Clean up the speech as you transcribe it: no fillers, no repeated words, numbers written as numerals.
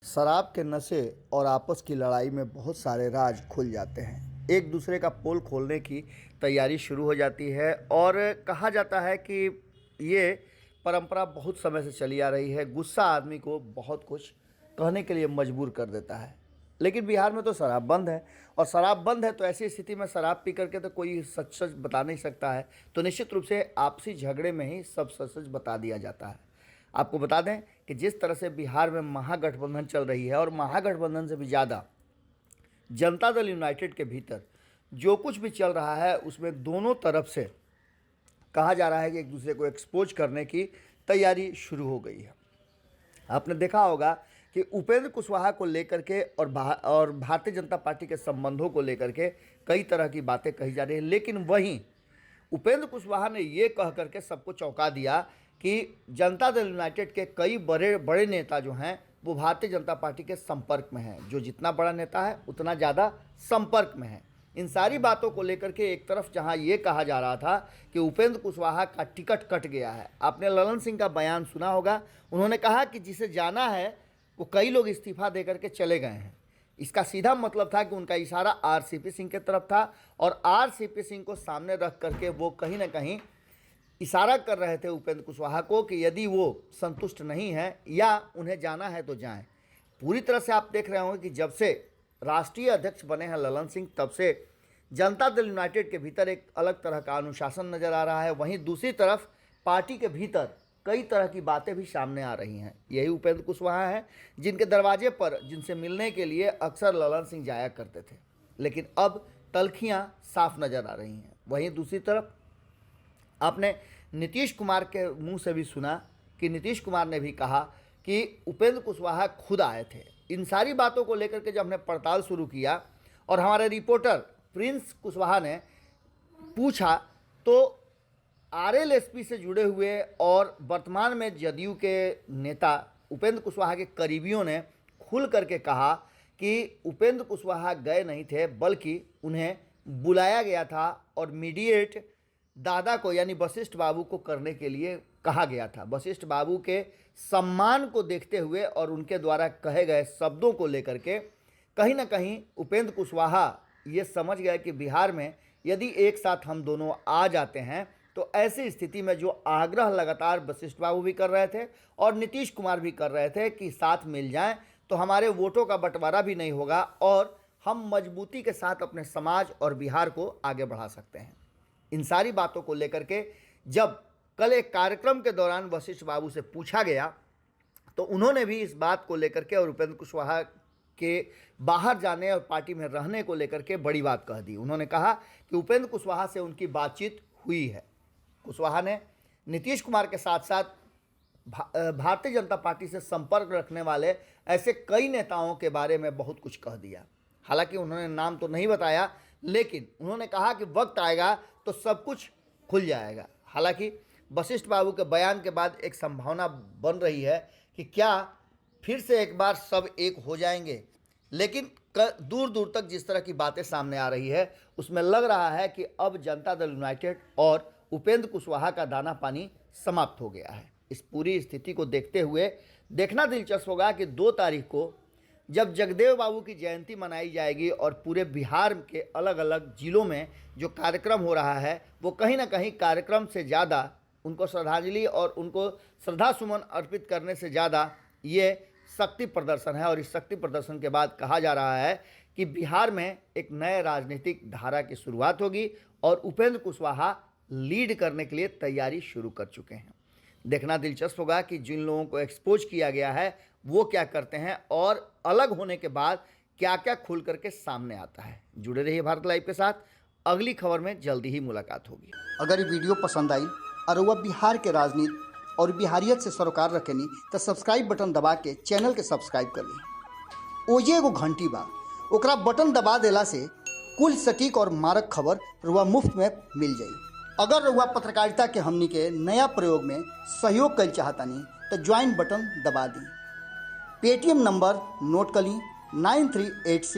शराब के नशे और आपस की लड़ाई में बहुत सारे राज खुल जाते हैं। एक दूसरे का पोल खोलने की तैयारी शुरू हो जाती है और कहा जाता है कि ये परंपरा बहुत समय से चली आ रही है। गुस्सा आदमी को बहुत कुछ कहने के लिए मजबूर कर देता है। लेकिन बिहार में तो शराब बंद है और शराब बंद है तो ऐसी स्थिति में शराब पी करके तो कोई सच सच बता नहीं सकता है। तो निश्चित रूप से आपसी झगड़े में ही सब सच सच बता दिया जाता है। आपको बता दें कि जिस तरह से बिहार में महागठबंधन चल रही है और महागठबंधन से भी ज़्यादा जनता दल यूनाइटेड के भीतर जो कुछ भी चल रहा है उसमें दोनों तरफ से कहा जा रहा है कि एक दूसरे को एक्सपोज करने की तैयारी शुरू हो गई है। आपने देखा होगा कि उपेंद्र कुशवाहा को लेकर के और भारतीय जनता पार्टी के संबंधों को लेकर के कई तरह की बातें कही जा रही हैं, लेकिन वहीं उपेंद्र कुशवाहा ने ये कह करके सबको चौंका दिया कि जनता दल यूनाइटेड के कई बड़े बड़े नेता जो हैं वो भारतीय जनता पार्टी के संपर्क में हैं। जो जितना बड़ा नेता है उतना ज़्यादा संपर्क में है। इन सारी बातों को लेकर के एक तरफ जहां ये कहा जा रहा था कि उपेंद्र कुशवाहा का टिकट कट गया है, आपने ललन सिंह का बयान सुना होगा। उन्होंने कहा कि जिसे जाना है वो कई लोग इस्तीफा दे करके चले गए हैं। इसका सीधा मतलब था कि उनका इशारा आरसीपी सिंह की तरफ था और आरसीपी सिंह को सामने रख करके वो कहीं ना कहीं इशारा कर रहे थे उपेंद्र कुशवाहा को कि यदि वो संतुष्ट नहीं है या उन्हें जाना है तो जाएं। पूरी तरह से आप देख रहे होंगे कि जब से राष्ट्रीय अध्यक्ष बने हैं ललन सिंह तब से जनता दल यूनाइटेड के भीतर एक अलग तरह का अनुशासन नज़र आ रहा है। वहीं दूसरी तरफ पार्टी के भीतर कई तरह की बातें भी सामने आ रही हैं। यही उपेंद्र कुशवाहा हैं जिनके दरवाजे पर जिनसे मिलने के लिए अक्सर ललन सिंह जाया करते थे, लेकिन अब तलखियां साफ नज़र आ रही हैं। वहीं दूसरी तरफ आपने नीतीश कुमार के मुंह से भी सुना कि नीतीश कुमार ने भी कहा कि उपेंद्र कुशवाहा खुद आए थे। इन सारी बातों को लेकर के जब हमने पड़ताल शुरू किया और हमारे रिपोर्टर प्रिंस कुशवाहा ने पूछा तो आरएलएसपी से जुड़े हुए और वर्तमान में जदयू के नेता उपेंद्र कुशवाहा के करीबियों ने खुल करके कहा कि उपेंद्र कुशवाहा गए नहीं थे बल्कि उन्हें बुलाया गया था और मीडिएट दादा को यानी वशिष्ठ बाबू को करने के लिए कहा गया था। वशिष्ठ बाबू के सम्मान को देखते हुए और उनके द्वारा कहे गए शब्दों को लेकर के कहीं ना कहीं उपेंद्र कुशवाहा ये समझ गए कि बिहार में यदि एक साथ हम दोनों आ जाते हैं तो ऐसी स्थिति में जो आग्रह लगातार वशिष्ठ बाबू भी कर रहे थे और नीतीश कुमार भी कर रहे थे कि साथ मिल जाएं तो हमारे वोटों का बंटवारा भी नहीं होगा और हम मजबूती के साथ अपने समाज और बिहार को आगे बढ़ा सकते हैं। इन सारी बातों को लेकर के जब कल एक कार्यक्रम के दौरान वशिष्ठ बाबू से पूछा गया तो उन्होंने भी इस बात को लेकर के और उपेंद्र कुशवाहा के बाहर जाने और पार्टी में रहने को लेकर के बड़ी बात कह दी। उन्होंने कहा कि उपेंद्र कुशवाहा से उनकी बातचीत हुई है। कुशवाहा ने नीतीश कुमार के साथ साथ भारतीय जनता पार्टी से संपर्क रखने वाले ऐसे कई नेताओं के बारे में बहुत कुछ कह दिया। हालांकि उन्होंने नाम तो नहीं बताया, लेकिन उन्होंने कहा कि वक्त आएगा तो सब कुछ खुल जाएगा। हालांकि वशिष्ठ बाबू के बयान के बाद एक संभावना बन रही है कि क्या फिर से एक बार सब एक हो जाएंगे, लेकिन दूर दूर तक जिस तरह की बातें सामने आ रही है उसमें लग रहा है कि अब जनता दल यूनाइटेड और उपेंद्र कुशवाहा का दाना पानी समाप्त हो गया है। इस पूरी स्थिति को देखते हुए देखना दिलचस्प होगा कि 2 तारीख को जब जगदेव बाबू की जयंती मनाई जाएगी और पूरे बिहार के अलग अलग जिलों में जो कार्यक्रम हो रहा है वो कहीं ना कहीं कार्यक्रम से ज़्यादा उनको श्रद्धांजलि और उनको श्रद्धा सुमन अर्पित करने से ज़्यादा ये शक्ति प्रदर्शन है। और इस शक्ति प्रदर्शन के बाद कहा जा रहा है कि बिहार में एक नए राजनीतिक धारा की शुरुआत होगी और उपेंद्र कुशवाहा लीड करने के लिए तैयारी शुरू कर चुके हैं। देखना दिलचस्प होगा कि जिन लोगों को एक्सपोज किया गया है वो क्या करते हैं और अलग होने के बाद क्या क्या खुल करके सामने आता है। जुड़े रहिए भारत लाइव के साथ, अगली खबर में जल्दी ही मुलाकात होगी। अगर ये वीडियो पसंद आई और वह बिहार के राजनीति और बिहारियत से सरोकार रखेनी तो सब्सक्राइब बटन दबा के चैनल के सब्सक्राइब कर ली। ओजे एगो घंटी बा, ओकरा बटन दबा देला से कुल सटीक और मारक खबर रुआ मुफ्त में मिल जाई। अगर रुआ पत्रकारिता के हमनी के नया प्रयोग में सहयोग कर चाहतानी तो ज्वाइन बटन दबा दी। पेटीएम नंबर नोट कर ली 9386